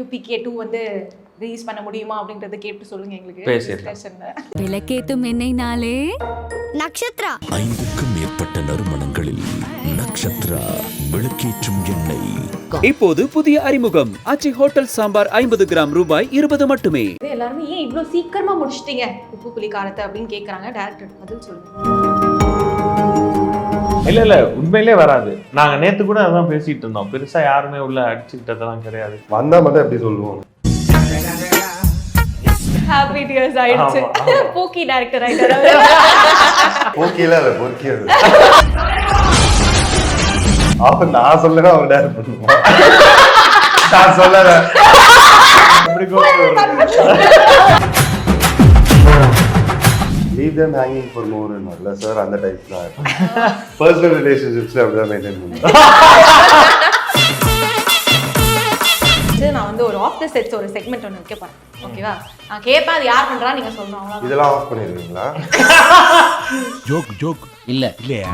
UPK2 வந்து release பண்ண முடியுமா அப்படின்றத கேட்டு சொல்லுங்க எங்களுக்கு. பேசிடலாம். விளக்கேத்தும் எண்ணெய்னாலே நட்சத்திரா. 5க்கும் மேற்பட்ட நறுமணங்களில் நட்சத்திரா விளக்கேற்றும் எண்ணெய். இப்போது புதிய அறிமுகம் ஆச்சி ஹோட்டல் சாம்பார் 50 கிராம் ரூபாய் 20 மட்டுமே. எல்லாருமே ஏன் இவ்வளோ சீக்கிரமா முடிச்சிட்டீங்க உப்பு புளி காரத்தை அப்படின்னு கேட்குறாங்க. டேரக்டர் பதில் சொல்லுங்க. இல்ல உண்மையிலே வராது. நாங்க நேத்து கூட அதான் பேசிட்டு இருந்தோம். பெருசா யாருமே உள்ள அடிச்சுக்கிட்டதெல்லாம் கிடையாது. வந்தா மட்டும் எப்படி சொல்லுவோம். ஹாப்பி டியர்ஸ் ஆயிடுச்சு. போக்கி டைரக்டர் ஆயிட்டாரு. போக்கியில இல்ல பொறுக்கியது. அப்ப நான் சொல்லனா அவர் டைரக்ட் பண்ணுவான். நான் சொல்லல. அப்படி leave them hanging for more இல்ல சார் அந்த டைப் தான். பர்சனல் ரிலேஷன்ஷிப்ஸ்ல அப்படியே மெயின்டைன் பண்ணுவேன். நான் வந்து ஒரு ஆஃப் தி செட்ஸ் ஒரு செக்மெண்ட் ஒன்று வைக்க போறேன். ஓகேவா? நான் கேட்பேன், அது யார் பண்றா நீங்க சொல்லணும். அவ்வளவுதான். இதெல்லாம் ஆஃப் பண்ணிடுவீங்களா? ஜோக் இல்லையா?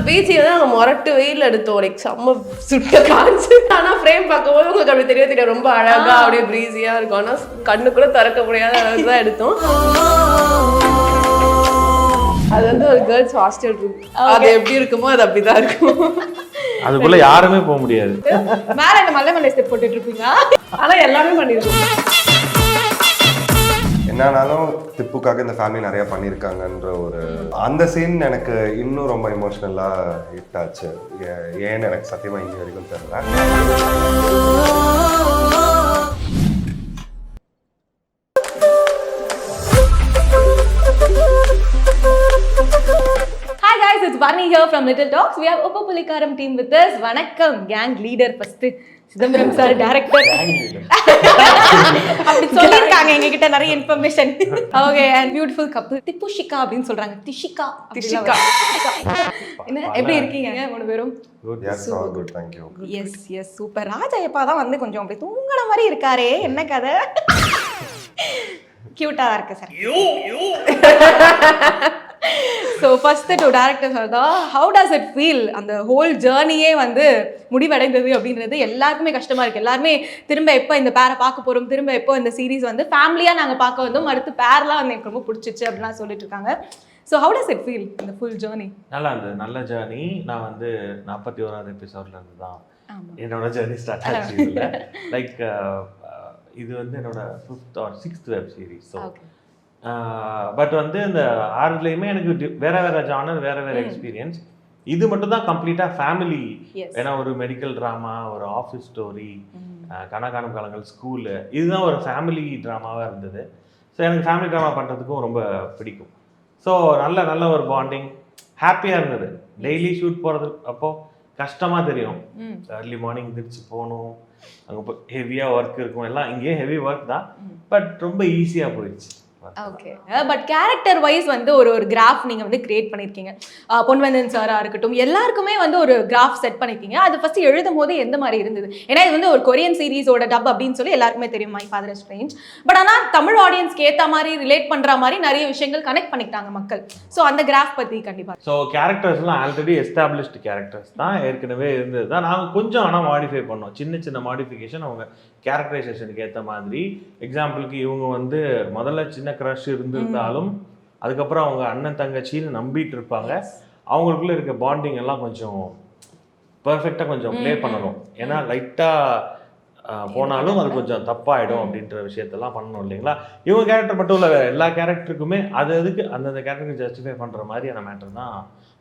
பீச்சில் தான் மொரட்டு வெயில் எடுத்தோம். லைக் செம்ம சுட்ட காஞ்சு. ஆனால் ஃப்ரேம் பார்க்கும்போது உங்களுக்கு அப்படி தெரியும் ரொம்ப அழகா அப்படியே ப்ரீஸியாக இருக்கும். ஆனால் கண்ணு கூட திறக்க முடியாத அளவுக்கு தான் எடுத்தோம். அது வந்து ஒரு கேர்ள்ஸ் ஹாஸ்டல் ரூம். அது எப்படி இருக்குமோ அது அப்படிதான் இருக்கும். அதுக்குள்ள யாருமே போக முடியாது. மேல இந்த மல்ல ஸ்டெப் போட்டுட்டு இருப்பீங்க. ஆனா எல்லாமே பண்ணிருக்கோம். என்னானாலும் திப்புக்காக இந்த ஃபேமிலி நிறைய பண்ணியிருக்காங்கன்ற ஒரு அந்த சீன் எனக்கு இன்னும் ரொம்ப எமோஷ்னலா ஹிட் ஆச்சு. ஏன்னு எனக்கு சத்தியமா இன்னி வரைக்கும் தெரியல. Hi guys, it's Barney here from Little Talks. We have Uppu Pulikaram team with us. வணக்கம் gang leader first Chidambaram sir director. அப்படி சொல்லிருக்காங்க எங்க கிட்ட நிறைய information. Okay, and beautiful couple திப்புஷிகா அப்படினு சொல்றாங்க. திஷிகா. என்ன எப்படி இருக்கீங்க மூணு பேரும்? Good, yes, all good, thank you. Yes, super. ராஜா எப்பா தான் வந்து கொஞ்சம் அப்படி தூங்கன மாதிரி இருக்காரே, என்ன கதை? கியூட்டா இருக்கு sir. So first to director Sarda, how does it feel? அந்த whole journey வந்து முடிவடைந்தது அப்படின்றது எல்லாருக்குமே கஷ்டமா இருக்கு. எல்லாருமே திரும்ப எப்போ இந்த பேரை பார்க்க போறோம், திரும்ப எப்போ இந்த சீரீஸ் வந்து ஃபேமிலியா நாங்க பார்க்க வந்தோம், அடுத்து பேர்லாம் வந்து எனக்கு ரொம்ப பிடிச்சிச்சு அப்படிலாம் சொல்லிட்டு இருக்காங்க. So how does it feel இந்த full journey? நல்லா இருந்தது, நல்ல ஜேர்னி. நான் வந்து 41வது எபிசோட்ல இருந்து தான் என்னோட ஜேர்னி ஸ்டார்ட் ஆச்சு. லைக் இது வந்து என்னோட 5th or 6th web series. So but வந்து இந்த 6லையுமே எனக்கு வேற ஜானர், வேற எக்ஸ்பீரியன்ஸ். இது மட்டும் தான் கம்ப்ளீட்டாக ஃபேமிலி. ஏன்னா ஒரு மெடிக்கல் ட்ராமா, ஒரு ஆஃபீஸ் ஸ்டோரி, கணக்கான காலங்கள், ஸ்கூலு, இதுதான் ஒரு ஃபேமிலி ட்ராமாவாக இருந்தது. ஸோ எனக்கு ஃபேமிலி ட்ராமா பண்ணுறதுக்கும் ரொம்ப பிடிக்கும். ஸோ நல்ல ஒரு பாண்டிங், ஹாப்பியாக இருந்தது. டெய்லி ஷூட் போகிறது அப்போது கஷ்டமாக தெரியும். ஏர்லி மார்னிங் திருச்சி போகணும், அங்கே போய் ஹெவியாக ஒர்க் இருக்கும். எல்லாம் இங்கேயே ஹெவி ஒர்க் தான், பட் ரொம்ப ஈஸியாக போயிடுச்சு. ஓகே, பட் கேரக்டர் வைஸ் வந்து ஒரு கிராஃப் நீங்கள் வந்து கிரியேட் பண்ணியிருக்கீங்க. பொன்வந்தன் சாராக இருக்கட்டும், எல்லாருக்குமே வந்து ஒரு கிராஃப் செட் பண்ணியிருக்கீங்க. அது ஃபஸ்ட்டு எழுதும் போது எந்த மாதிரி இருந்தது? ஏன்னா இது வந்து ஒரு கொரியன் சீரீஸோட டப் அப்படின்னு சொல்லி எல்லாருக்குமே தெரியும், my father is strange. But ஆனால் தமிழ் ஆடியன்ஸ்க்கு ஏற்ற மாதிரி ரிலேட் பண்ணுற மாதிரி நிறைய விஷயங்கள் கனெக்ட் பண்ணிக்கிட்டாங்க மக்கள். ஸோ அந்த கிராஃப் பற்றி கண்டிப்பாக. ஸோ கேரக்டர்ஸ்லாம் ஆல்ரெடி எஸ்டாப்ளிஷ்டு கேரக்டர்ஸ் தான், ஏற்கனவே இருந்தது தான். நாங்கள் கொஞ்சம் ஆனால் மாடிஃபை பண்ணோம், சின்ன மாடிஃபிகேஷன் அவங்க கேரக்டரைசேஷனுக்கு ஏற்ற மாதிரி. எக்ஸாம்பிளுக்கு இவங்க வந்து முதல்ல சின்ன க்ரஷ் இருந்திருந்தாலும் அதுக்கப்புறம் அவங்க அண்ணன் தங்கச்சின்னு நம்பிட்டு இருப்பாங்க. அவங்களுக்குள்ள இருக்க பாண்டிங் எல்லாம் கொஞ்சம் பர்ஃபெக்டாக கொஞ்சம் ப்ளே பண்ணணும். ஏன்னா லைட்டாக போனாலும் அது கொஞ்சம் தப்பாயிடும் அப்படின்ற விஷயத்தெல்லாம் பண்ணணும் இல்லைங்களா? இவங்க கேரக்டர் மட்டும் இல்லை, எல்லா கேரக்டருக்குமே அதுக்கு அந்தந்த கேரக்டருக்கு ஜஸ்டிஃபை பண்ணுற மாதிரியான மேட்டர் தான்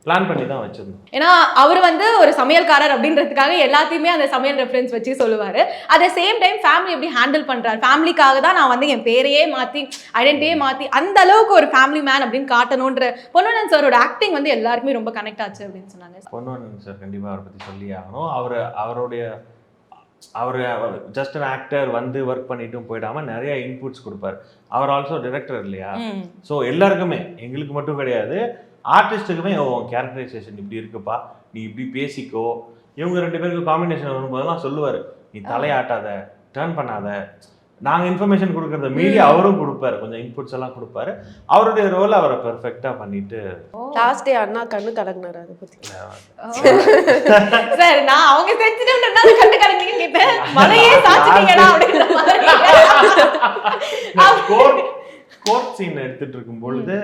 பிளான் பண்ணி தான் வச்சிருந்தோம். ஏன்னா அவர் வந்து ஒரு சமையல்காரர் அப்படின்றதுக்காக எல்லாத்தையுமே அந்த சமையல் ரெஃபரன்ஸ் வச்சு சொல்லுவார். At the same time family எப்படி ஹேண்டில் பண்ணுறாரு, ஃபேமிலிக்காக தான் நான் வந்து என் பேரையே மாற்றி ஐடென்டிட்டியே மாற்றி அந்த அளவுக்கு ஒரு ஃபேமிலி மேன் அப்படின்னு காட்டணுன்ற பொன்வந்தன் சாரோட ஆக்டிங் வந்து எல்லாருக்குமே ரொம்ப கனெக்ட் ஆச்சு அப்படின்னு சொன்னாங்க. பொன்வந்தன் சார் கண்டிப்பாக அவரை பற்றி சொல்லி ஆகணும். அவர் ஜஸ்ட் அன் ஆக்டர் வந்து ஒர்க் பண்ணிட்டும் போயிடாமல் நிறைய இன்புட்ஸ் கொடுப்பார். அவர் ஆல்சோ டிரெக்டர் இல்லையா? ஸோ எல்லாருக்குமே, எங்களுக்கு மட்டும் கிடையாது, ஆர்டிஸ்ட்டுக்குமே கேரக்டரைசேஷன் இப்படி இருக்குப்பா, நீ இப்படி பேசிக்கோ. இவங்க 2 பேருக்கு காம்பினேஷன் வரும்போதெல்லாம் சொல்லுவார், நீ தலையாட்டாத, டர்ன் பண்ணாத, நாங்கள் இன்ஃபர்மேஷன் கொடுக்கறத மீறி அவரும் கொடுப்பாரு, கொஞ்சம் இன்புட்ஸ் எல்லாம் கொடுப்பாரு. அவருடைய ரோல் அவரை பெர்ஃபெக்டாக பண்ணிட்டு லாஸ்ட் டே அண்ணா கண்ணு கலங்கினாரு அதை பத்தி. சார் நான் அவங்க சென்சிட்டிவ்ன்றனால கண்டு கலங்கிங்க கேட்டேன். மலையே சாச்சிட்டீங்கடா அப்படின்ற மாதிரி. கோர்ட் சீன் எடுத்துட்டு இருக்கும் பொழுது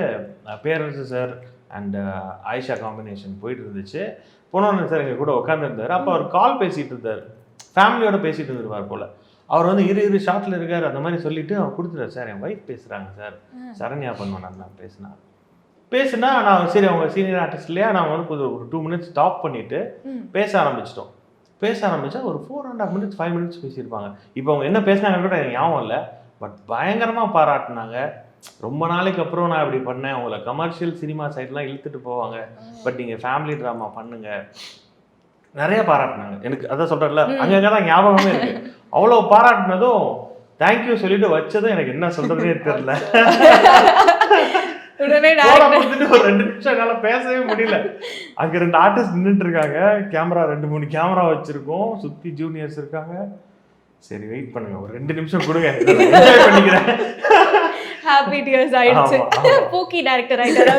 பேரரசு சார் அண்ட் ஆயிஷா காம்பினேஷன் போயிட்டு இருந்துச்சு. பொன்னவனன் சார் எங்க கூட உட்காந்துருந்தாரு. அப்போ அவர் கால் பேசிட்டு இருந்தார், ஃபேமிலியோட பேசிட்டு இருந்திருப்பார் போல. அவர் வந்து இரு ஷார்ட்ல இருக்காரு அந்த மாதிரி சொல்லிட்டு அவர் கொடுத்துட்டார். சார் என் ஒய்ஃப் பேசுறாங்க சார், சரண்யா பண்ணுவேன் நான் பேசுனா நான் சரி அவங்க சீனியர் ஆர்டிஸ்ட் இல்லையா, நான் வந்து ஒரு 2 minutes ஸ்டாப் பண்ணிட்டு பேச ஆரம்பிச்சிட்டோம். பேச ஆரம்பிச்சா ஒரு 4.5 minutes 5 minutes பேசியிருப்பாங்க. இப்போ அவங்க என்ன பேசினாங்க கூட எனக்கு ஞாபகம் இல்லை, பட் பயங்கரமா பாராட்டினாங்க. ரொம்ப நாளைக்கு அப்புறம் நான் இப்படி பண்ணேன், உங்களை கமர்ஷியல் சினிமா சைட்லாம் இழுத்துட்டு போவாங்க, பட் நீங்கள் ஃபேமிலி ட்ராமா பண்ணுங்க, நிறைய பாராட்டினாங்க. எனக்கு அதான் சொல்கிறேன்ல, அங்கங்கே தான் ஞாபகமே இருக்கு. அவ்வளோ பாராட்டினதும் தேங்க்யூ சொல்லிட்டு வச்சதும் எனக்கு என்ன சொல்றதுனே தெரியல. ஒரு 2 நிமிஷம் என்னால பேசவே முடியல. அங்க 2 ஆர்டிஸ்ட் நின்றுட்டு இருக்காங்க, கேமரா 2-3 கேமரா வச்சிருக்கோம், சுத்தி ஜூனியர்ஸ் இருக்காங்க. சரி வெயிட் பண்ணுங்க, ஒரு 2 நிமிஷம் கொடுங்க, என்ஜாய் பண்ணிக்கிறேன். ஹாப்பி டியர்ஸ் ஆயிடுச்சு. பூக்கி டைரக்டர் ஆயிட்டாரு.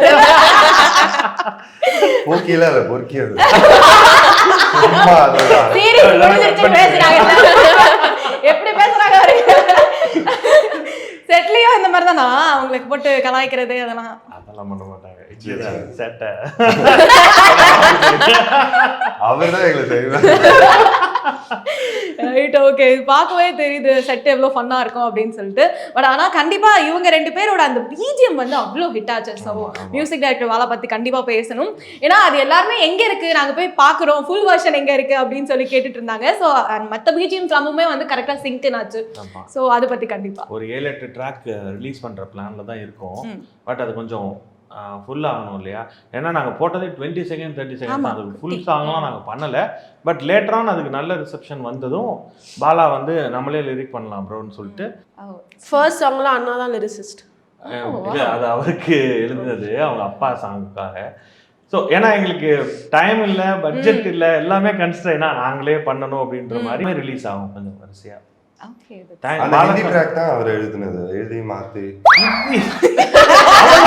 பூக்கில இல்ல பொறுக்கியது. சீரியஸ் முடிஞ்சிருச்சு பேசுறாங்க. எப்படி பேசுறாங்க அவரு? செட்லயும் இந்த மாதிரி தானா அவங்களுக்கு போட்டு கலாய்க்கிறது அதெல்லாம் பண்ண மாட்டாங்க. சேட்டை அவர்தான் எங்களை செய்வார். Right, okay. இது பார்க்கவே தெரியுது செட் எவ்வளோ ஃபன்னாக இருக்கும் அப்படின்னு சொல்லிட்டு. பட் ஆனால் கண்டிப்பாக இவங்க 2 பேரோட அந்த பிஜிஎம் வந்து அவ்வளோ ஹிட் ஆச்சு. ஸோ மியூசிக் டைரக்டர் வாலா பற்றி கண்டிப்பாக பேசணும். ஏன்னா அது எல்லாருமே எங்கே இருக்குது, நாங்கள் போய் பார்க்குறோம், ஃபுல் வெர்ஷன் எங்கே இருக்குது அப்படின்னு சொல்லி கேட்டுட்டு இருந்தாங்க. ஸோ மற்ற பிஜிஎம் எல்லாமே வந்து கரெக்டாக சிங்க்டன் ஆச்சு. ஸோ அதை பற்றி கண்டிப்பாக ஒரு 7-8 ட்ராக் ரிலீஸ் பண்ணுற பிளானில் தான் இருக்கும். பட் அது கொஞ்சம் ஃபுல் ஆகணும் இல்லையா? ஏன்னா நாங்கள் போட்டதே 20 செகண்ட் 30 செகண்ட் தான், அதுக்கு ஃபுல் சாங்லாம் நாங்கள் பண்ணலை. பட் லேட்டரான அதுக்கு நல்ல ரிசப்ஷன் வந்ததும் பாலா வந்து நம்மளே லிரிக் பண்ணலாம் ப்ரோன்னு சொல்லிட்டு ஃபர்ஸ்ட் சாங்லாம் அண்ணா தான் லிரிசிஸ்ட். இல்லை, அது அவருக்கு எழுதுனது அவங்க அப்பா சாங்குக்காக. ஸோ ஏன்னா எங்களுக்கு டைம் இல்லை, பட்ஜெட் இல்லை, எல்லாமே கன்ஸ்ட்ரைனா நாங்களே பண்ணணும் அப்படின்ற மாதிரி ரிலீஸ் ஆகும் கொஞ்சம் வரிசையாக. அந்த ஹிந்தி ட்ராக் தான் அவர் எழுதுனது, எழுதி மாத்தி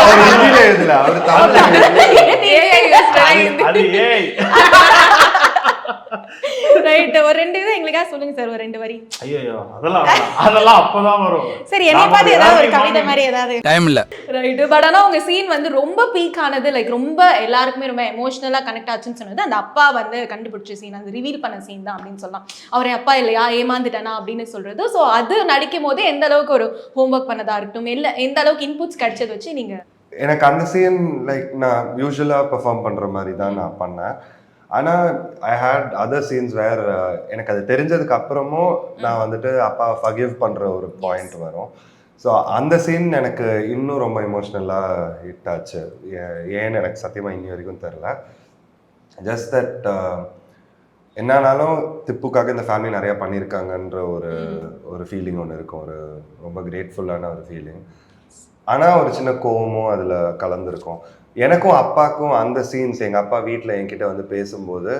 அவர் ஹிந்தியில எழுதல, அவர் அது ஏய் ரைட். ஒரு 2 இது எங்களுக்காக சொல்லுங்க சார், ஒரு 2 வரி. ஐயோ அதெல்லாம் அப்பதான் வரும். சரி, என்னை பார்த்து ஏதாவது ஒரு கவிதை மாதிரி ஏதாவது. டைம் இல்ல. ரைட். பட் ஆனால் உங்க சீன் வந்து ரொம்ப பீக் ஆனது, லைக் ரொம்ப எல்லாருக்குமே ரொம்ப எமோஷனலா கனெக்ட் ஆச்சுன்னு சொன்னது அந்த அப்பா வந்து கண்டுபிடிச்ச சீன், அந்த ரிவீல் பண்ண சீன் தான் அப்படின்னு சொல்லலாம். அவர் அப்பா இல்லையா, ஏமாந்துட்டானா அப்படின்னு சொல்றது. ஸோ அது நடிக்கும் போது எந்த அளவுக்கு ஒரு ஹோம்ஒர்க் பண்ணதா இருக்கட்டும், இல்லை எந்த அளவுக்கு இன்புட்ஸ் கிடைச்சது வச்சு நீங்க. எனக்கு அந்த சீன் லைக் நான் யூஸ்வலா பெர்ஃபார்ம் பண்ற மாதிரி தான் நான் பண்ணேன். ஆனால் ஐ ஹேட் அதர் சீன்ஸ் வேர் எனக்கு அது தெரிஞ்சதுக்கு அப்புறமும் நான் வந்துட்டு அப்பா ஃபர்கிவ் பண்ணுற ஒரு பாயிண்ட் வரும். ஸோ அந்த சீன் எனக்கு இன்னும் ரொம்ப எமோஷ்னலாக ஹிட் ஆச்சு. ஏன்னு எனக்கு சத்தியமாக இன்னி வரைக்கும் தெரில. ஜஸ்ட் தட் என்னானாலும் திப்புக்காக இந்த ஃபேமிலி நிறையா பண்ணியிருக்காங்கன்ற ஒரு ஃபீலிங் ஒன்று இருக்கும், ஒரு ரொம்ப கிரேட்ஃபுல்லான ஒரு ஃபீலிங். ஆனால் ஒரு சின்ன கோவமும் அதில் கலந்துருக்கும். எனக்கும் அப்பாவுக்கும் அந்த சீன்ஸ், எங்கள் அப்பா வீட்டில் என்கிட்ட வந்து பேசும்போது,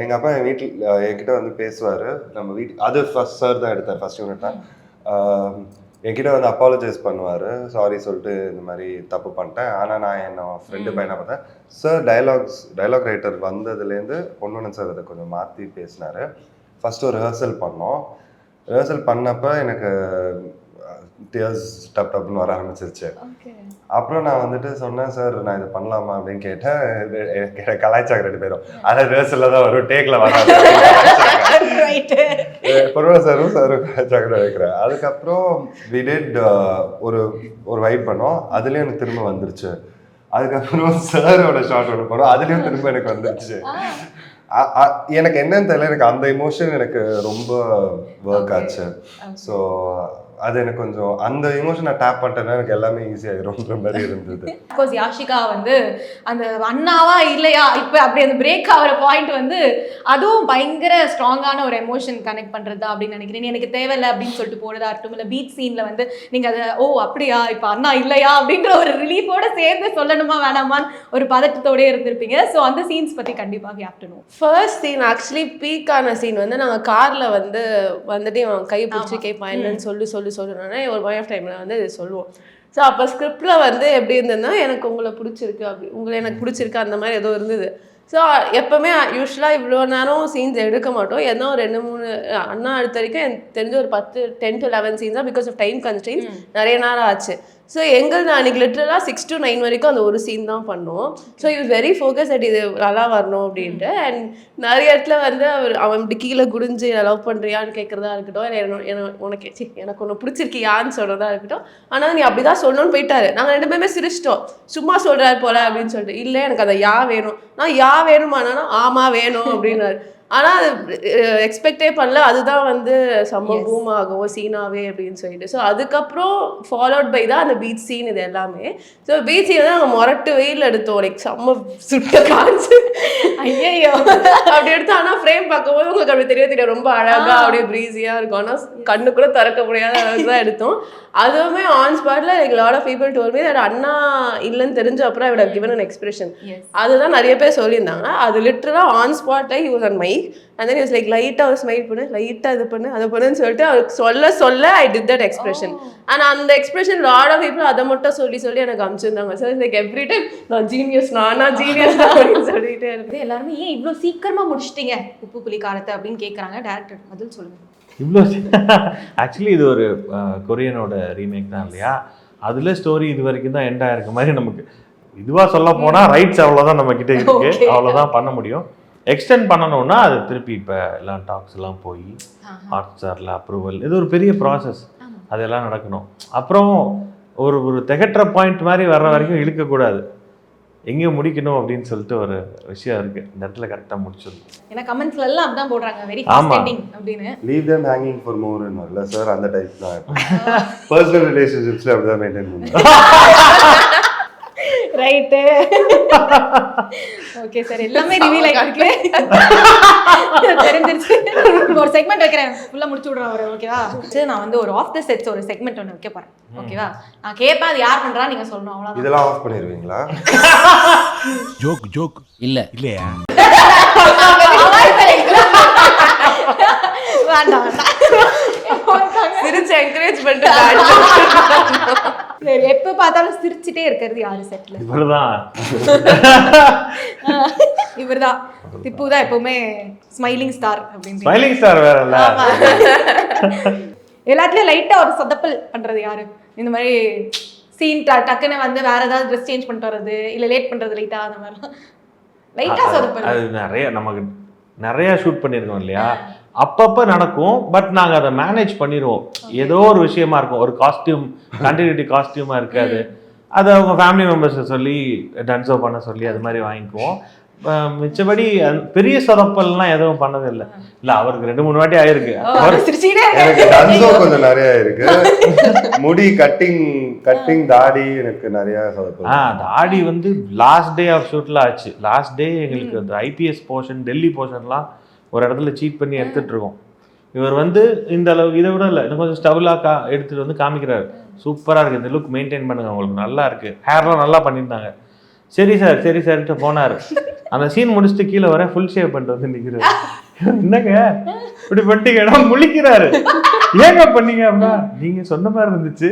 எங்கள் அப்பா என் வீட்டில் என்கிட்ட வந்து பேசுவார். நம்ம அது ஃபர்ஸ்ட் சார் தான் எடுத்தார், ஃபர்ஸ்ட் யூனிட் தான். என்கிட்ட வந்து அப்பாலஜைஸ் பண்ணுவார், சாரி சொல்லிட்டு இந்த மாதிரி தப்பு பண்ணிட்டேன். ஆனால் நான் என்னோட ஃப்ரெண்டு பையனை பார்த்தேன், சார் டைலாக் ரைட்டர் வந்ததுலேருந்து பொன்வனன் சார் அதை கொஞ்சம் மாற்றி பேசினார். ஃபஸ்ட்டு ஒரு ரிஹர்சல் பண்ணோம். ரிஹர்சல் பண்ணப்போ எனக்கு டியர்ஸ் டப்னு வர ஆரம்பிச்சிருச்சு. அப்புறம் நான் வந்துட்டு சொன்னேன், சார் நான் இதை பண்ணலாமா அப்படின்னு கேட்டேன். கலாய்ச்சாங்க 2 பேரும். ஆனால் ரிஹர்சலில் தான் வரும், டேக்கில் வராது. பொருளை சாரும் கலாய்ச்சாங்க நினைக்கிறேன். அதுக்கப்புறம் வி டிட் ஒரு வைப் பண்ணோம், அதுலேயும் எனக்கு திரும்ப வந்துருச்சு. அதுக்கப்புறம் சாரோட ஷார்ட் ஒன்று போனோம், அதுலேயும் திரும்ப எனக்கு வந்துருச்சு. எனக்கு என்னன்னு தெரியல, எனக்கு அந்த எமோஷன் எனக்கு ரொம்ப ஒர்க் ஆச்சு. ஸோ அது எனக்கு கொஞ்சம் அந்த எமோஷனை டேப் பண்ணிட்டேன்னா எனக்கு எல்லாமே ஈஸியாகிரும்ன்ற மாதிரி இருந்தது. அஃப்கோர்ஸ் யாஷிகா வந்து அந்த அண்ணாவா இல்லையா இப்போ அப்படி அந்த பிரேக் ஆகிற பாயிண்ட் வந்து அதுவும் பயங்கர ஸ்ட்ராங்கான ஒரு எமோஷன் கனெக்ட் பண்ணுறதா அப்படின்னு நினைக்கிறேன். எனக்கு தேவையில்லை அப்படின்னு சொல்லிட்டு போகிறதா இருக்கட்டும், இல்லை பீச் சீனில் வந்து நீங்கள் அதை ஓ அப்படியா இப்போ அண்ணா இல்லையா அப்படின்ற ஒரு ரிலீஃபோட சேர்ந்து சொல்லணுமா வேணாமான்னு ஒரு பதட்டத்தோடய இருந்திருப்பீங்க. ஸோ அந்த சீன்ஸ் பற்றி கண்டிப்பாக ஆஃப்டர்நூன் ஃபர்ஸ்ட் சீன் ஆக்சுவலி பீக்கான சீன் வந்து நாங்கள் காரில் வந்துட்டு அவன் கை பிடிச்சி கேட்பான் என்னன்னு சொல்லுனா ஒரு பாயிண்ட் ஆஃப் டைமில் வந்து இது சொல்லுவோம். ஸோ அப்போ ஸ்கிரிப்டில் வந்து எப்படி இருந்ததுன்னா எனக்கு உங்களை பிடிச்சிருக்கு உங்களை எனக்கு பிடிச்சிருக்கு அந்த மாதிரி ஏதோ இருந்தது. ஸோ எப்போவுமே யூஸ்வலாக இவ்வளோ நேரம் சீன்ஸ் எடுக்க மாட்டோம். ஏதோ 2-3 அண்ணா அடுத்த வரைக்கும் எனக்கு தெரிஞ்ச ஒரு 10 to 11 சீன்ஸ் தான், பிகாஸ் ஆஃப் டைம் கன்ஸ்ட்ரெயின்ஸ் நிறைய நேரம் ஆச்சு. ஸோ எங்கள் அன்றைக்கி லிட்டரலாக 6 to 9 வரைக்கும் அந்த ஒரு சீன் தான் பண்ணோம். So use very focus at இது நல்லா வரணும் அப்படின்ட்டு. அண்ட் நிறைய இடத்துல வந்து அவன் இப்படி கீழே குடிஞ்சு லவ் பண்ணுறியான்னு கேட்குறதா இருக்கட்டும், உனக்கு எனக்கு ஒன்று பிடிச்சிருக்கியான்னு சொல்கிறதா இருக்கட்டும், ஆனால் நீ அப்படி தான் சொல்லணும்னு போயிட்டாரு. நாங்கள் 2 பேருமே சிரிச்சிட்டோம், சும்மா சொல்கிறாரு போல அப்படின்னு சொல்லிட்டு. இல்லை எனக்கு அதை வேணும், நான் வேணுமானா ஆமாம் வேணும் அப்படின்னாரு. ஆனால் அது எக்ஸ்பெக்டே பண்ணல, அதுதான் வந்து செம்ம பூம் ஆகும் சீனாவே அப்படின்னு சொல்லிட்டு. ஸோ அதுக்கப்புறம் ஃபாலோட் பை தான் அந்த பீச் சீன் இது எல்லாமே. ஸோ பீச் சீன் தான் நாங்கள் மொரட்டு வெயில் எடுத்தோம், லைக் செம்ம சுட்ட காய்ச்சி ஐயோ அப்படி எடுத்தோம். ஆனால் ஃப்ரேம் பார்க்கும்போது உங்களுக்கு அப்படி தெரியும் ரொம்ப அழகாக அப்படியே ப்ரீஸியாக இருக்கும். ஆனால் கண்ணு கூட திறக்க முடியாத அளவுக்கு தான் எடுத்தோம். அதுவுமே ஆன் ஸ்பாட்ல like lot of people told me that அண்ணா இல்லைன்னு தெரிஞ்ச அப்புறம் I would have given an expression. அதுதான் நிறைய பேர் சொல்லியிருந்தாங்க. அது லிட்டரலாக ஆன் ஸ்பாட்ல he was on mic and then he was like லைட்டாக ஒரு ஸ்மைல் பண்ணு, லைட்டாக இது பண்ணு அதை பண்ணுன்னு சொல்லிட்டு அவருக்கு சொல்ல ஐ டிட் தட் எக்ஸ்பிரஷன். ஆனால் அந்த எக்ஸ்பிரஷன் லாட் ஆஃப் பீப்புள் அதை மட்டும் சொல்லி எனக்கு அனுப்பிச்சிருந்தாங்க. ஸோ லைக் எவ்ரி டைம் நான் ஜீனியஸ் அப்படின்னு சொல்லிட்டே இருக்கு. எல்லாருமே ஏன் இவ்வளோ சீக்கிரமா முடிச்சிட்டீங்க உப்பு புளி காரத்தை அப்படின்னு கேட்குறாங்க. டேரக்டர் பதில் சொல்லுங்க. இவ்வளோ ஆக்சுவலி இது ஒரு கொரியனோட ரீமேக் தான் இல்லையா, அதில் ஸ்டோரி இது வரைக்கும் தான் எண்ட் ஆயிருக்க மாதிரி நமக்கு இதுவாக சொல்ல போனால் ரைட்ஸ் அவ்வளோதான் நம்மக்கிட்ட இருக்கு, அவ்வளோதான் பண்ண முடியும். எக்ஸ்டெண்ட் பண்ணணும்னா அது திருப்பி இப்போ எல்லாம் டாக்ஸ் எல்லாம் போய் ஹாட்ஸ்டாரில் அப்ரூவல், இது ஒரு பெரிய ப்ராசஸ், அதெல்லாம் நடக்கணும். அப்புறம் ஒரு திகட்டுற பாயிண்ட் மாதிரி வர்ற வரைக்கும் இழுக்கக்கூடாது, எங்கே முடிக்கணும் அப்படின்னு சொல்லிட்டு ஒரு விஷயம் இருக்கு. இந்த இடத்துல கரெக்டாக முடிச்சிடும். ஏன்னா கமெண்ட்ஸ்ல எல்லாம் அப்படிதான் போடுறாங்க, வெரி ஃபாஸ்ட் எண்டிங் அப்படின்னு. Leave them hanging for more ன்னு இல்ல சார், அந்த டைப் தான். பர்சனல் ரிலேஷன்ஷிப்ஸ்ல அப்படி தான் மெயின்டைன் பண்ணுவோம். ரைட்டு, ஓகே சார், எல்லாமே ரிவீல் ஆயிருக்கு, தெரிஞ்சிருச்சு. ஒரு செக்மெண்ட் வைக்கிறேன், ஃபுல்லா முடிச்சு விடுறேன் ஒரு, ஓகேவா? சரி, நான் வந்து ஒரு ஆஃப் தி செட்ஸ் ஒரு செக்மெண்ட் ஒன்று வைக்க போறேன், ஓகேவா? நான் கேட்பேன், அது யார் பண்றா நீங்க சொல்லணும், அவ்வளவுதான். இதெல்லாம் ஆஃப் பண்ணிடுவீங்களா? ஜோக் இல்லையா? வேண்டாம், சிரிச்சு என்கரேஜ் பண்ணிட்டு சரி, எப்ப பார்த்தாலும் சிரிச்சுட்டே இருக்கிறது யாரு செட்ல? இவர்தான். திப்பு தான் எப்பவுமே ஸ்மைலிங் ஸ்டார் அப்படின்னு. ஸ்மைலிங் ஸ்டார் வேற இல்ல, எல்லாத்துலயும் லைட்டா ஒரு சொதப்பல் பண்றது யாரு? இந்த மாதிரி சீன் டக்குன்னு வந்து வேற ஏதாவது ட்ரெஸ் சேஞ்ச் பண்ணிட்டு வர்றது, இல்ல லேட் பண்றது லைட்டா, அந்த மாதிரி லைட்டா சொதப்பல். அது நமக்கு நிறைய ஷூட் பண்ணிருக்கோம் இல்லையா, அப்பப்போ நடக்கும். பட் நாங்கள் அதை மேனேஜ் பண்ணிடுவோம். ஏதோ ஒரு விஷயமா இருக்கும், ஒரு காஸ்டியூம் கண்டினியூட்டி காஸ்டியூமாக இருக்காது, அதை அவங்க ஃபேமிலி மெம்பர்ஸை சொல்லி டன்ஸோ பண்ண சொல்லி அது மாதிரி வாங்கிக்குவோம். மிச்சபடி பெரிய சொதப்பல்லாம் எதுவும் பண்ணது இல்லை. இல்லை, அவருக்கு 2-3 வாட்டி ஆயிருக்கு. எனக்கு டன்ஸோ கொஞ்சம் நிறைய இருக்கு. முடி கட்டிங் தாடி எனக்கு நிறைய சொதப்பல். தாடி வந்து லாஸ்ட் டே ஆஃப் ஷூட்ல ஆச்சு. லாஸ்ட் டே எங்களுக்கு அந்த ஐபிஎஸ் போர்ஷன், டெல்லி போர்ஷன்லாம் ஒரு இடத்துல சீட் பண்ணி எடுத்துட்டு இருக்கோம். இவர் வந்து இந்த அளவு இதை விட இல்லை, இன்னும் கொஞ்சம் ஸ்டவ்லாக எடுத்துட்டு வந்து காமிக்கிறாரு. சூப்பராக இருக்குது, இந்த லுக் மெயின்டைன் பண்ணுங்க, உங்களுக்கு நல்லா இருக்கு, ஹேர்லாம் நல்லா பண்ணியிருந்தாங்க. சரி சார்ட்டு போனார். அந்த சீன் முடிச்சுட்டு கீழே வர ஃபுல் ஷேவ் பண்ணிட்டு வந்து நிற்கிறாரு. என்னங்க இப்படி பண்ணிட்டீங்கன்னா முழிக்கிறாரு. ஏங்க பண்ணீங்க அப்படின்னா, நீங்க சொன்ன மாதிரி இருந்துச்சு,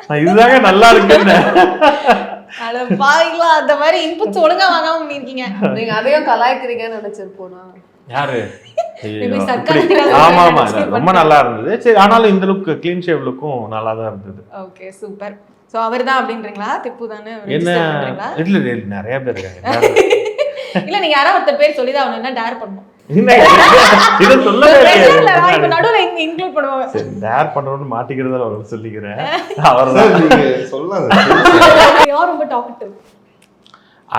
நான் இதுதாங்க நல்லா இருக்குன்னு. அந்த மாதிரி இன்புட்ஸ் ஒழுங்கா வாங்காம பண்ணிருக்கீங்க. நீங்க அதையும் கலாய்க்கிறீங்கன்னு நினைச்சிருப்போனா யாரு? ஆமா, ரொம்ப நல்லா இருந்தது. சரி, ஆனாலும் இந்த லுக் கிளீன் ஷேவ் லுக்கும் நல்லா தான் இருந்தது. Okay, super. சோ அவர்தான் அப்படின்றீங்களா? திப்பு தானே? என்ன இல்ல நிறைய பேர் இருக்காங்க. இல்ல, நீங்க யாராவது ஒருத்தர் பேர் சொல்லி தான் அவன டேர் பண்ணணும். இத சொல்லவே இல்ல, இப்ப நடுவுல இன்க்ளூட் பண்ணுவாங்க. சரி, டேர் பண்ணனும்னு மாட்டிக்கிறதால உங்களுக்கு சொல்லிக்கிறேன். அவர்தான் நீங்க சொல்லாத. யார் ரொம்ப டாக்கட்டிவ்?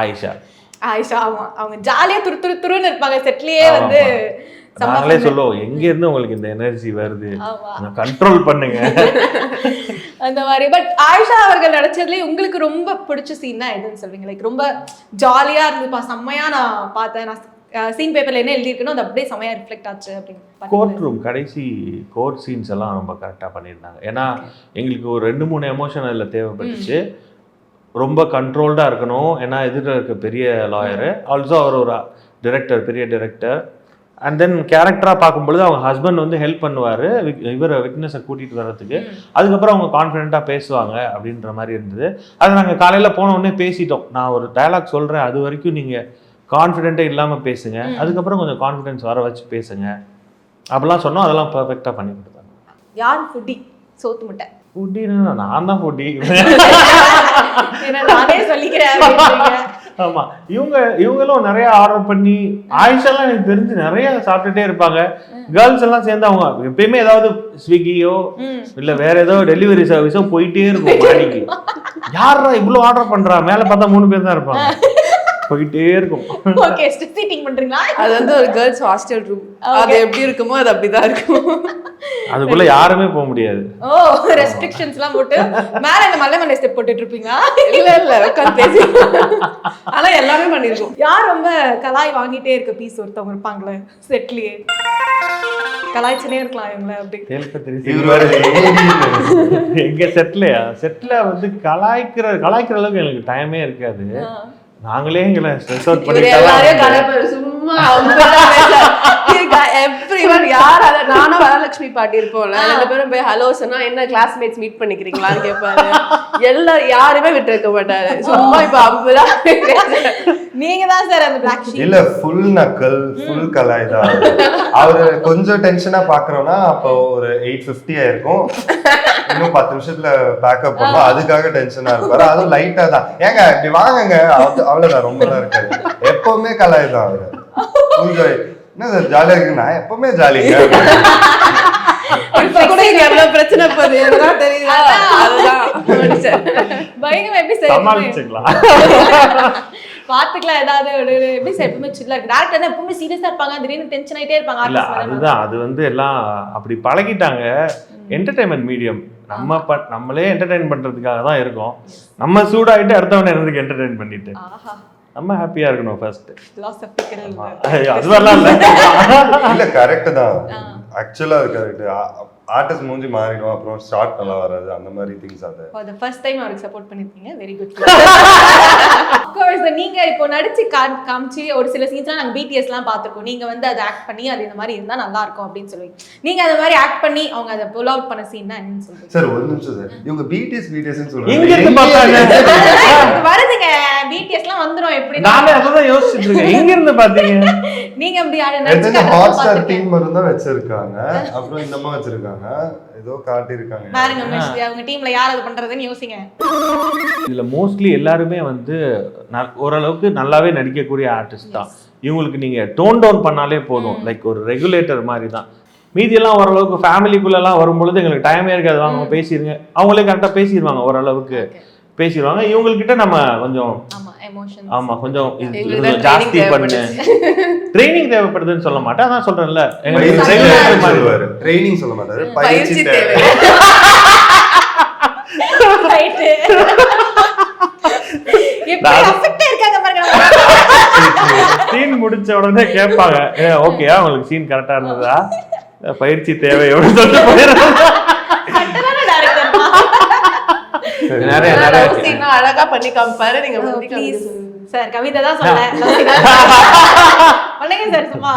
ஆயிஷா. ஆமா, அவங்க ஜாலியா துருன்னு இருப்பாங்க. செட்லயே வந்து நாங்களே சொல்லுவோம் எங்க இருந்து உங்களுக்கு இந்த எனர்ஜி வருது, ஆமா. கண்ட்ரோல் பண்ணுங்க. அந்த மாதிரி. பட் ஆயிஷா அவர்கள் நடிச்சதுலேயே உங்களுக்கு ரொம்ப பிடிச்ச சீன்னா எதுன்னு சொல்வீங்க? லைக் ரொம்ப ஜாலியா இருந்துப்பா, செம்மையா நான் பார்த்தேன், நான் சீன் பேப்பர்ல என்ன எழுதியிருக்கணும் அது அப்படியே செம்மையா ரிஃப்ளெக்ட் ஆச்சு அப்படின்னு. கோர்ட் ரூம் கடைசி கோர்ட் சீன்ஸ் எல்லாம் ரொம்ப கரெக்டாக பண்ணியிருந்தாங்க. ஏன்னா எங்களுக்கு ஒரு 2-3 எமோஷன் அதில் தேவைப்பட்டுச்சு. ரொம்ப கண்ட்ரோல்டாக இருக்கணும், ஏன்னா எதிரில் இருக்க பெரிய லாயரு, ஆல்சோ அவர் ஒரு டிரெக்டர், பெரிய டிரெக்டர். அண்ட் தென் கேரக்டராக பார்க்கும்பொழுது அவங்க ஹஸ்பண்ட் வந்து ஹெல்ப் பண்ணுவார் இவரை விட்னஸை கூட்டிகிட்டு வர்றதுக்கு. அதுக்கப்புறம் அவங்க கான்ஃபிடென்ட்டாக பேசுவாங்க அப்படின்ற மாதிரி இருந்தது. அதை நாங்கள் காலையில் போனோடனே பேசிட்டோம். நான் ஒரு டயலாக் சொல்கிறேன், அது வரைக்கும் நீங்கள் கான்ஃபிடென்ட்டே இல்லாமல் பேசுங்க, அதுக்கப்புறம் கொஞ்சம் கான்ஃபிடென்ஸ் வர வச்சு பேசுங்க அப்படிலாம் சொன்னோம். அதெல்லாம் பர்ஃபெக்டாக பண்ணி கொடுத்தாங்க. யார் ஃபுட்டி? சோத்து முட்டை ஃபுட்டின்னா நான் தான் ஃபுட்டி. நானே சொல்லிக்கிறேன். ஆமாம், இவங்களும் நிறைய ஆர்டர் பண்ணி, ஆயிஷாலாம் எனக்கு தெரிஞ்சு நிறைய சாப்பிட்டுட்டே இருப்பாங்க. கேர்ள்ஸ் எல்லாம் சேர்ந்து அவங்க எப்பயுமே ஏதாவது ஸ்விக்கியோ இல்லை வேற ஏதோ டெலிவரி சர்வீஸோ போயிட்டே இருக்கும் மாடிக்கு. யாரா இவ்வளோ ஆர்டர் பண்ணுறா? மேலே பார்த்தா 3 பேர் தான் இருப்பாங்க, போயிட்டே இருக்கும். ஓகே, சீட்டிங் பண்றீங்களா? அது வந்து ஒரு கேர்ள்ஸ் ஹாஸ்டல் ரூம், அது எப்படி இருக்குமோ அது அப்படிதான் இருக்கும். அதுக்குள்ள யாருமே போக முடியாது. ஓ, ரெஸ்ட்ரிக்ஷன்ஸ்லாம் போட்டு மேல இந்த மலை ஸ்டெப் போட்டுட்டு இருப்பீங்களா? இல்ல உட்காந்து பேசி, ஆனா எல்லாமே பண்ணிருக்கோம். யார் ரொம்ப கலாய் வாங்கிட்டே இருக்க பீஸ் ஒருத்தவங்க இருப்பாங்களே செட்லயே, கலாய்ச்சனே இருக்கலாம் இவங்கள அப்படி. எங்க செட்ல வந்து கலாய்க்கிற அளவுக்கு எனக்கு டைமே இருக்காது. நாங்களே எங்களை ஸ்ட்ரெஸ் அவுட் பண்ணிட்டு சும்மா எவ்ரிவன் யார் அத நானும் வரலட்சுமி பாட்டி இருப்போம்ல, 2 பேரும் போய் ஹலோ சொன்னா என்ன கிளாஸ்மேட்ஸ் மீட் பண்ணிக்கிறீங்களான்னு கேட்பாரு. எல்லாரும் யாருமே விட்டு இருக்க மாட்டாரு. சும்மா இப்ப அப்படிதான் நீங்க தான் சார் அந்த பிளாக் ஷீட். இல்ல ஃபுல் நக்கல், ஃபுல் கலாய் தான். அவரு கொஞ்சம் டென்ஷனா பாக்குறோம்னா அப்போ ஒரு 8:50 ஆயிருக்கும், இன்னும் 10 நிமிஷத்துல பேக்கப் பண்ணுவோம், அதுக்காக டென்ஷனா இருப்பாரு. அதுவும் லைட்டா தான், ஏங்க இப்படி வாங்குங்க அவ்வளவுதான், ரொம்பலாம் இருக்காது. எப்பவுமே கலாய் தான் அவரு. கொஞ்சம் என்ன சார் ஜாலியா இருக்கு? நான் எப்பவுமே ஜாலிங்க. இப்ப கூட இங்க எவ்வளவு பிரச்சனை போகுது எனக்கு தெரியுதா? அதுதான் பயங்கரம். எப்படி சார் சமாளிச்சுக்கலாம், பாத்துக்கலாம். ஏதாவது எப்படி சார் எப்பவுமே சில்லா இருக்கு? டேரக்டர் தான் எப்பவுமே சீரியஸா இருப்பாங்க, திடீர்னு டென்ஷன் ஆயிட்டே இருப்பாங்க. இல்ல அதுதான், அது வந்து எல்லாம் அப்படி பழகிட்டாங்க. என்டர்டைன்மெண்ட் மீடியம், நம்மளே என்டர்டைன் பண்றதுக்காக தான் இருக்கோம். நம்ம சூடாயிட்டு அடுத்தவனை எனக்கு என்டர்டைன் பண்ணிட்டு நம்ம ஹாப்பியா இருக்கணும் ஃபர்ஸ்ட். அதுவெல்லாம் இல்ல கரெக்ட் தான், ஆக்சுவலா அது கரெக்ட். ஆர்டிஸ்ட் மூஞ்சி மாறிடும், அப்புறம் ஷார்ட் நல்லா வராது, அந்த மாதிரி திங்ஸ். அது ஃபார் தி ஃபர்ஸ்ட் டைம் அவருக்கு சப்போர்ட் பண்ணிருக்கீங்க, வெரி குட். ஆஃப் கோர்ஸ் நீங்க இப்போ நடிச்சு காமிச்சு ஒரு சில சீன்ஸ்லாம் நாங்க பிடிஎஸ்லாம் பார்த்திருக்கோம். நீங்க வந்து அதை ஆக்ட் பண்ணி அது இந்த மாதிரி இருந்தா நல்லா இருக்கும் அப்படின்னு சொல்லுவீங்க. நீங்க அந்த மாதிரி ஆக்ட் பண்ணி அவங்க அதை புல் அவுட் பண்ண சீன்னா என்னன்னு சொல்லுங்க சார். ஒரு நிமிஷம் சார், இவங்க பிடிஎஸ்ன்னு சொல்றாங்க, எங்க இருந்து பார்த்தாங்க? வருதுங்க பிடிஎஸ்லாம் வந்துரும். எப்படி நானே அதான் யோசிச்சிட்டு இருக்கேன், எங்க இருந்து பாத்தீங்க நீங்க அப்படி நடிச்சு ஹாட் ஸ்டார் டீம் மட்டும் தான் வச்சிருக்காங்க, அப்புறம் இந்த வச்சிருக்காங்க, ஏதோ காட்டி இருக்காங்க பாருங்க. அவங்க டீம்ல யார் அது பண்றதுன்னு யோசிங்க. இதுல மோஸ்ட்லி எல்லாருமே வந்து ஓரளவுக்கு நல்லாவே நடிக்கக்கூடிய ஆர்டிஸ்ட் தான். இவங்களுக்கு நீங்க டோன் டவுன் பண்ணாலே போதும், லைக் ஒரு ரெகுலேட்டர் மாதிரி தான். மீதியெல்லாம் ஓரளவுக்கு ஃபேமிலிக்குள்ளெல்லாம் வரும்பொழுது எங்களுக்கு டைமே இருக்காது, வாங்க பேசிடுங்க, அவங்களே கரெக்டாக பேசிடுவாங்க, ஓரளவுக்கு பேசிடுவாங்க. இவங்ககிட்ட நம்ம கொஞ்சம் ஆமா கொஞ்சம் ஜாஸ்தி பண்ணு, ட்ரைனிங் தேவைப்படுதுன்னு சொல்ல மாட்டேன், அதான் சொல்றேன்ல, ட்ரைனிங் சொல்ல மாட்டாரு, பயிற்சி தேவை. சீன் முடிச்ச உடனே கேட்பாங்க, ஓகேயா உங்களுக்கு சீன் கரெக்டா இருந்ததா, பயிற்சி தேவை எவ்வளவு சொல்லிட்டு போயிடுறாங்க. அழகா பண்ணி காமிப்பாரு. நீங்க சார் கவிதை தான் சொல்ல சார், சும்மா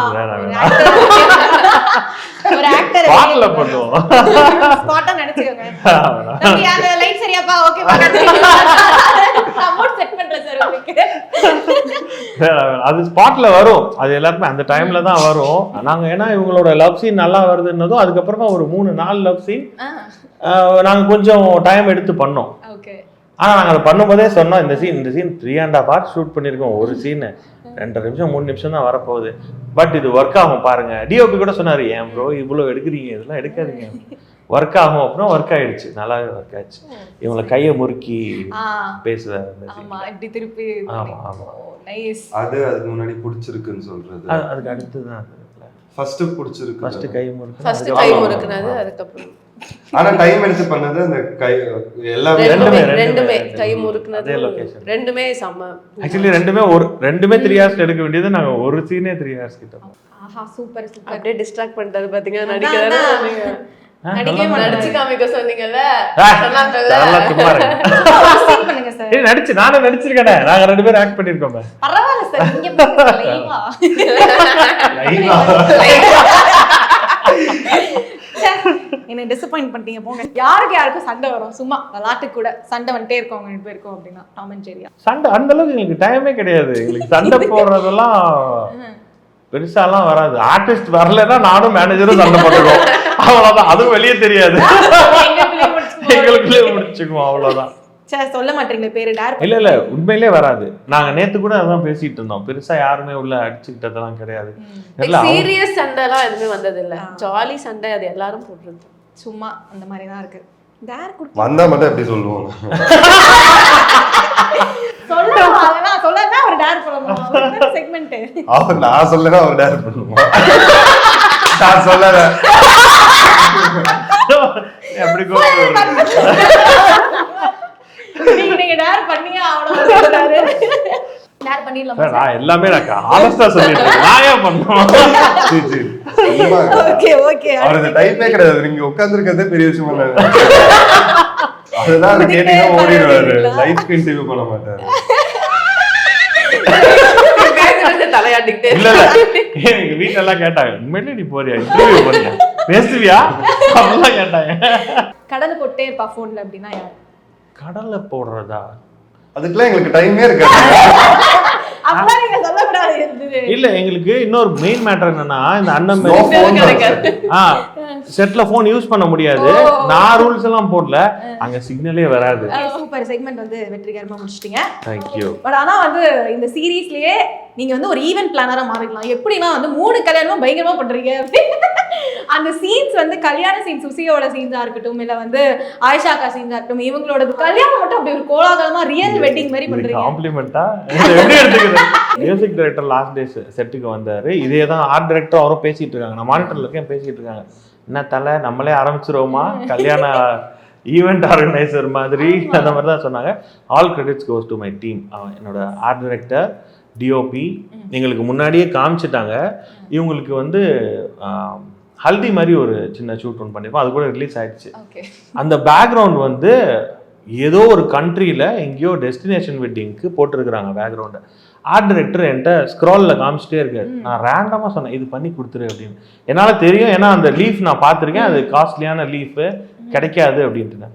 ஒரு ஆக்டர் பாட்ல பண்ணுவோம், ஸ்பாட்டா நினைச்சுக்கோங்க. அந்த லைட் சரியாப்பா, ஓகேப்பா, அமௌண்ட் செட் பண்றேன் சார் உங்களுக்கு. அது ஸ்பாட்ல வரும், அது எல்லாருமே அந்த டைம்ல தான் வரும். நாங்க ஏன்னா இவங்களோட லவ் சீன் நல்லா வருதுன்னதும் அதுக்கப்புறமா ஒரு 3-4 லவ் சீன் நாங்க கொஞ்சம் டைம் எடுத்து பண்ணோம். ஆனா நாங்க அதை பண்ணும்போதே சொன்னோம், இந்த சீன் 3.5 hours ஷூட் பண்ணிருக்கோம், ஒரு சீன் 2 நிமிஷம் 3 நிமிஷம் தான் வரப்போகுது, பட் இது ஒர்க் ஆகும் பாருங்க. டிஓபி கூட சொன்னாரு, ஏன் ப்ரோ இவ்வளவு எடுக்கிறீங்க, இதெல்லாம் எடுக்காதீங்க, ஒர்க் ஆகும். அப்புறம் ஒர்க் ஆயிடுச்சு, நல்லாவே ஒர்க் ஆயிடுச்சு. இவங்களை கையை முறுக்கி பேசுவார், அது அதுக்கு முன்னாடி பிடிச்சிருக்குன்னு சொல்றது, அதுக்கு அடுத்துதான் ஃபர்ஸ்ட் பிடிச்சிருக்கு. ஃபர்ஸ்ட் கை முறுக்கு, ஃபர்ஸ்ட் கை முறுக்குனது, அதுக்கப்புறம் ஆனா டைம் எடுத்து பண்ணது அந்த கை எல்லாமே ரெண்டுமே கை முறுக்குனது அதே லொகேஷன். ரெண்டுமே செம்ம. ஆக்சுவலி ரெண்டுமே 3 hours எடுக்க வேண்டியது நாங்க ஒரு சீனே 3 hours கிட்ட. ஆஹா சூப்பர் சூப்பர். அப்படியே டிஸ்ட்ராக்ட் பண்ணிட்டாரு பாத்தீங்க. நடிக்கிறதா நடிச்சு காமிக்க சொன்னீங்கல்ல, அதெல்லாம் சும்மா இருக்கு. சீன் பண்ணுங்க சார். ஏய் நானும் நடிச்சிருக்கேனே. நாங்க 2 பேரும் ஆக்ட் பண்ணிருக்கோமே. பரவாயில்லை சார், இங்க பாருங்க லைவா. என்ன டிசப்பாயிண்ட் பண்ணிட்டீங்க போங்க. யாருக்கும் சண்டை வரும், சும்மா விளாட்டுக்கு கூட சண்டை வந்துட்டே இருக்கோம் 2 பேருக்கும் அப்படின்னா டாம் அண்ட் ஜெரியா. சண்டை அந்த அளவுக்கு எங்களுக்கு டைமே கிடையாது. எங்களுக்கு சண்டை போடுறதெல்லாம் பெருசாலாம் வராது. ஆர்டிஸ்ட் வரலன்னா நானும் மேனேஜரும் சண்டை போட்டுருவோம், அவ்வளவுதான். அதுவும் வெளியே தெரியாது, எங்களுக்குள்ளே முடிச்சுக்குவோம், அவ்வளவுதான். சார் சொல்ல மாட்டீங்களே பேரு டேர். இல்ல உண்மையிலே வராது. நாங்க நேத்து கூட அதான் பேசிட்டு இருந்தோம். பெருசா யாருமே உள்ள அடிச்சுக்கிட்டதெல்லாம் கிடையாது. சீரியஸ் சண்டை எல்லாம் எதுவுமே வந்தது இல்ல. ஜாலி சண்டை அது எல்லாரும் போடுறது, சும்மா அந்த மாதிரி தான் இருக்கு. டேர் வந்தா மட்டும் எப்படி சொல்லுவாங்க? சொல்லலாம், அதெல்லாம் சொல்லனா ஒரு டேர் பண்ணலாம் செக்மெண்ட். நான் சொல்லனா ஒரு டேர் பண்ணுவோம். நான் சொல்லல எப்படி கோபம் நீங்க டேர் பண்ணியா அவ்வளவு டேர் பண்ணிடலாம். நான் எல்லாமே நான் ஆனஸ்டா சொல்லிட்டேன். நான் ஏன் பண்ணோம்? Okay okay. அவரது டைப்பே கிடையாது. நீங்க உட்கார்ந்திருக்கிறதே பெரிய விஷயம் இல்ல. அதுதான் கேட்டீங்க ஓடிடுவாரு. லைஃப் இன்டர்வியூ பண்ண மாட்டாரு. தலையாட்டிக்கிட்டே. இல்ல எங்க வீட்டுல எல்லாம் கேட்டாங்க, உண்மையிலே நீ போறியா, இன்டர்வியூ போறியா, பேசுவியா அப்படிலாம் கேட்டாங்க. கடலை போட்டே இருப்பா போன்ல அப்படின்னா யாரு? கடலை போடுறதா? அதுக்கெல்லாம் எங்களுக்கு டைமே இருக்காது. அப்பலாம் நீங்க சொல்லக்கூடாது இருந்தது. இல்ல எங்களுக்கு இன்னொரு மெயின் மேட்டர் என்னன்னா, இந்த அண்ணன் செட்ல போன் யூஸ் பண்ண முடியாது. நான் ரூல்ஸ் எல்லாம் போடல, அங்க சிக்னலே வராது. சூப்பர் செக்மெண்ட் வந்து வெற்றிகரமா முடிச்சிட்டீங்க. Thank you. பட் ஆனா வந்து இந்த சீரீஸ்லயே நீங்க வந்து ஒரு ஈவென்ட் பிளானரா மாறிடலாம். எப்படின்னா வந்து 3 கல்யாணமும் பயங்கரமா பண்றீங்க. அந்த சீன்ஸ் வந்து கல்யாண சீன், சுசியோட சீன்ஸா இருக்கட்டும், இல்ல வந்து ஆயிஷாக்கா சீன்ஸா இருக்கட்டும், இவங்களோட கல்யாணம் மட்டும் அப்படி ஒரு கோலாகலமா ரியல் வெட்டிங் மாதிரி பண்றீங்க. காம்ப்ளிமெண்டா எப்படி எடுத்துக்கிறது? மியூசிக் டைரக்டர் லாஸ்ட் டேஸ் செட்டுக்கு வந்தாரு. இதே தான் ஆர்ட் டைரக்டர் அவரும் பேசிட்டு இருக்காங்க. நான் மானிட்டர்ல இருக்கேன், பேசிட்டு இருக்காங்க. என்ன தலை நம்மளே ஆரம்பிச்சிருவோமா கல்யாண ஈவெண்ட் ஆர்கனைசர் மாதிரி, அந்த மாதிரி தான் சொன்னாங்க. All credits goes to my team. என்னோட ஆர்ட் டைரக்டர், டிஓபி எங்களுக்கு முன்னாடியே காமிச்சிட்டாங்க. இவங்களுக்கு வந்து ஹல்தி மாதிரி ஒரு சின்ன ஷூட் ஒன்று பண்ணியிருப்போம், அது கூட ரிலீஸ் ஆயிடுச்சு. அந்த பேக்ரவுண்ட் வந்து ஏதோ ஒரு கண்ட்ரியில் எங்கேயோ டெஸ்டினேஷன் வெட்டிங்க்கு போட்டிருக்கிறாங்க பேக்ரவுண்டை. ஆர்ட் டைரக்டர் என்கிட்ட ஸ்க்ராலில் காமிச்சிட்டே இருக்காரு. நான் ரேண்டமாக சொன்னேன், இது பண்ணி கொடுத்துரு அப்படின்னு. என்னால் தெரியும், ஏன்னா அந்த லீஃப் நான் பார்த்துருக்கேன், அது காஸ்ட்லியான லீஃபு, கிடைக்காது அப்படின்ட்டு.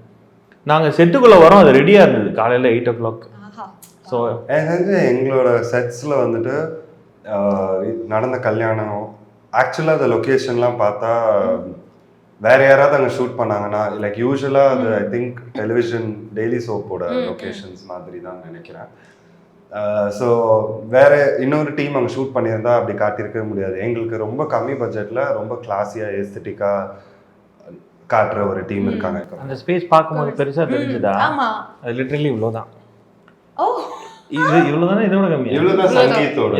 நாங்கள் செட்டுக்குள்ளே வரோம், அது ரெடியாக இருந்தது காலையில் 8 o'clock. ஸோ எங்களோட செட்ஸில் வந்துட்டு நடந்த கல்யாணம் ஆக்சுவலாக அந்த லொக்கேஷன்லாம் பார்த்தா வேற யாராவது அங்கே ஷூட் பண்ணாங்கன்னா, லைக் யூஸ்வலாக அது ஐ திங்க் டெலிவிஷன் டெய்லி சோப்போட லொக்கேஷன்ஸ் மாதிரி தான் நினைக்கிறேன். ஸோ வேற இன்னொரு டீம் அங்கே ஷூட் பண்ணியிருந்தா அப்படி காட்டியிருக்கவே முடியாது. எங்களுக்கு ரொம்ப கம்மி பட்ஜெட்டில் ரொம்ப கிளாஸியாக எஸ்தட்டிக்காக காட்டுற ஒரு டீம் இருக்காங்க. அந்த ஸ்பேஸ் பார்க்கும்போது பெருசாக தெரிஞ்சுதா? அது லிட்டரலி இவ்வளோதான். இது இவ்வளவுதானே, இதோட கம்மி. இவ்வளவுதான் சங்கீத்தோட,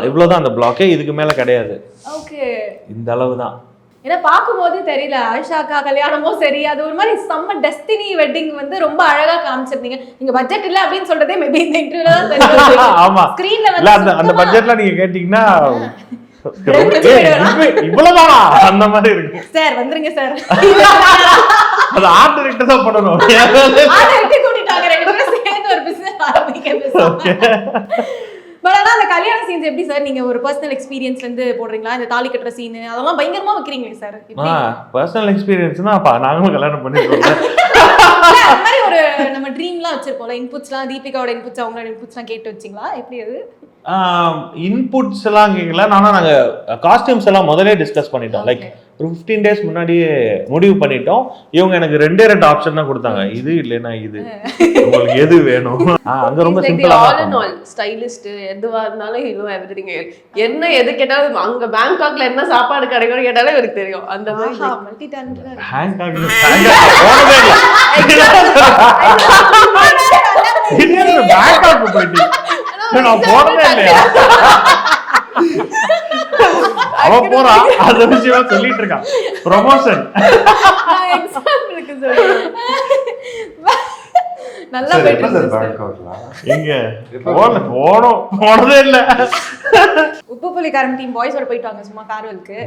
இவ்வளவுதான் அந்த பிளாக்கே, இதுக்கு மேல கிடையாது. ஓகே, இந்த அளவு தான். ஏன்னா பார்க்கும்போது தெரியல, ஆயிஷாக்கா கல்யாணமும் சரி, அது ஒரு மாதிரி செம்ம டெஸ்டினி வெட்டிங் வந்து ரொம்ப அழகா காமிச்சிருந்தீங்க. நீங்க பட்ஜெட் இல்ல அப்படின்னு சொல்றதே மேபி இந்த இன்டர்வியூல தான் தெரியும். ஆமா, ஸ்கிரீன்ல வந்து அந்த பட்ஜெட்ல நீங்க கேட்டீங்கன்னா இவ்வளவுதான் அந்த மாதிரி இருக்கு. சார் வந்துருங்க சார், அது ஆர்ட் டைரக்டர் தான் பண்ணணும். ஆர்ட் டைரக்டர் கூட்டிட்டாங்க, 2 பேரும் சேர்ந்து ஒரு பிசினஸ் ஆரம்பிக்க. பட் ஆனால் அந்த கல்யாண சீன்ஸ் எப்படி சார் நீங்க ஒரு பர்சனல் எக்ஸ்பீரியன்ஸ்ல இருந்து போடுறீங்களா? இந்த தாலி கட்டுற சீன் அதெல்லாம் பயங்கரமா வைக்கிறீங்களே சார். பர்சனல் எக்ஸ்பீரியன்ஸ்னா அப்ப நாங்களும் கல்யாணம் பண்ணிருக்கோம். அந்த மாதிரி ஒரு நம்ம ட்ரீம்லாம் வச்சிருப்போம்ல, இன்புட்ஸ்லாம் தீபிகாவோட இன்புட்ஸ் அவங்களோட இன்புட்ஸ்லாம் கேட்டு வச்சிங்களா? எப்படி அது இன்புட்ஸ் எல்லாம் கேட்கல. ஆனால் நாங்கள் காஸ்டியூம்ஸ் எல்லாம் முதலே டிஸ்கஸ் பண்ணிட்டோம். லைக் ஒரு 15 days முன்னாடியே முடிவு பண்ணிட்டோம். இவங்க எனக்கு 2 ஆப்ஷன் தான் கொடுத்தாங்க, இது இல்லைன்னா இது, உங்களுக்கு எது வேணும். அங்க ரொம்ப சிம்பிளா ஆல் இன் ஆல் ஸ்டைலிஸ்ட் எதுவா இருந்தாலும் ஹீரோ எவ்ரிதிங். என்ன எது கேட்டாலும் அங்க பேங்காக்ல என்ன சாப்பாடு கிடைக்கும்னு கேட்டாலே எனக்கு தெரியும். அந்த மாதிரி மல்டி டேலண்டட். பேங்காக்ல போனதே இல்லையா? அவ போறா அந்த விஷயமா சொல்லிட்டு இருக்கான் ப்ரொமோஷன். எக்ஸாம்பிளுக்கு சொல்றேன். நல்லா Sir, போயிட்டு எப்ப சார் இருக்கு sir. பேங்க் அவுட்லாம் எங்க போனதே இல்ல. உப்பு புலிக்காரன் டீம் பாய்ஸோட போயிட்டு வாங்க சும்மா ஃபேர்வெலுக்கு.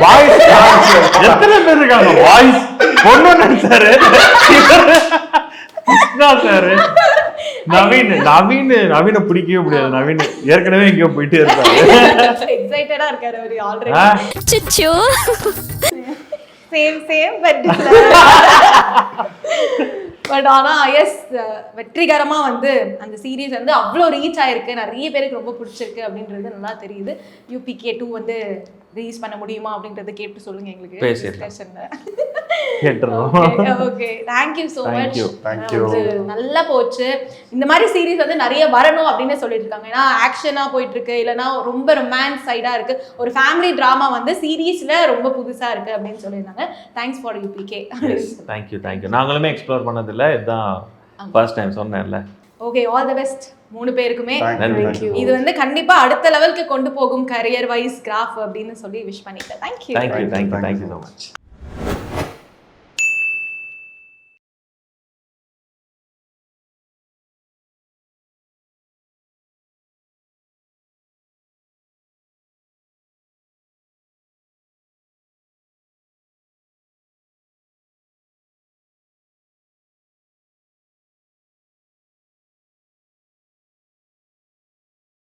வாய்ஸ் எத்தனை பேர் இருக்காங்க? வாய்ஸ் பொண்ணு சார், சார் நவீன பிடிக்கவே முடியாது. நவீன் ஏற்கனவே எங்கேயோ போயிட்டே இருக்காரு. எக்ஸைட்டடா இருக்காரு அவரு ஆல்ரெடி. சுச்சோ சேம் பட் ஆனா எஸ் வெற்றிகரமா வந்து அந்த சீரீஸ் வந்து அவ்வளோ ரீச் ஆயிருக்கு, நிறைய பேருக்கு ரொம்ப பிடிச்சிருக்கு அப்படின்றது நல்லா தெரியுது. UPK 2 வந்து ரிலீஸ் பண்ண முடியுமா அப்படின்றத கேட்டு சொல்லுங்க எங்களுக்கு டிஸ்கஷன்ல. Okay thank you so much. நல்லா போச்சு. இந்த மாதிரி சீரீஸ் வந்து நிறைய வரணும் அப்படின்னு சொல்லிட்டு இருக்காங்க. ஏன்னா ஆக்ஷனா போயிட்டு இருக்கு, இல்லைன்னா ரொம்ப ரொமான்ஸ் சைடா இருக்கு, ஒரு ஃபேமிலி டிராமா வந்து சீரீஸ்ல ரொம்ப புதுசா இருக்கு அப்படின்னு சொல்லியிருந்தாங்க. Thanks for UPK. தேங்க்யூ. நாங்களுமே எக்ஸ்ப்ளோர் பண்ணதில்ல, இதுதான் ஃபர்ஸ்ட் டைம் சொன்னேன்ல. ஓகே, ஆல் தி பெஸ்ட் மூணு பேருக்குமே. Thank you. இது வந்து கண்டிப்பா அடுத்த லெவலுக்கு கொண்டு போகும் கரியர் வைஸ் கிராஃப் அப்படின்னு சொல்லி விஷ் பண்ணிட்டேன். Thank you thank you so much.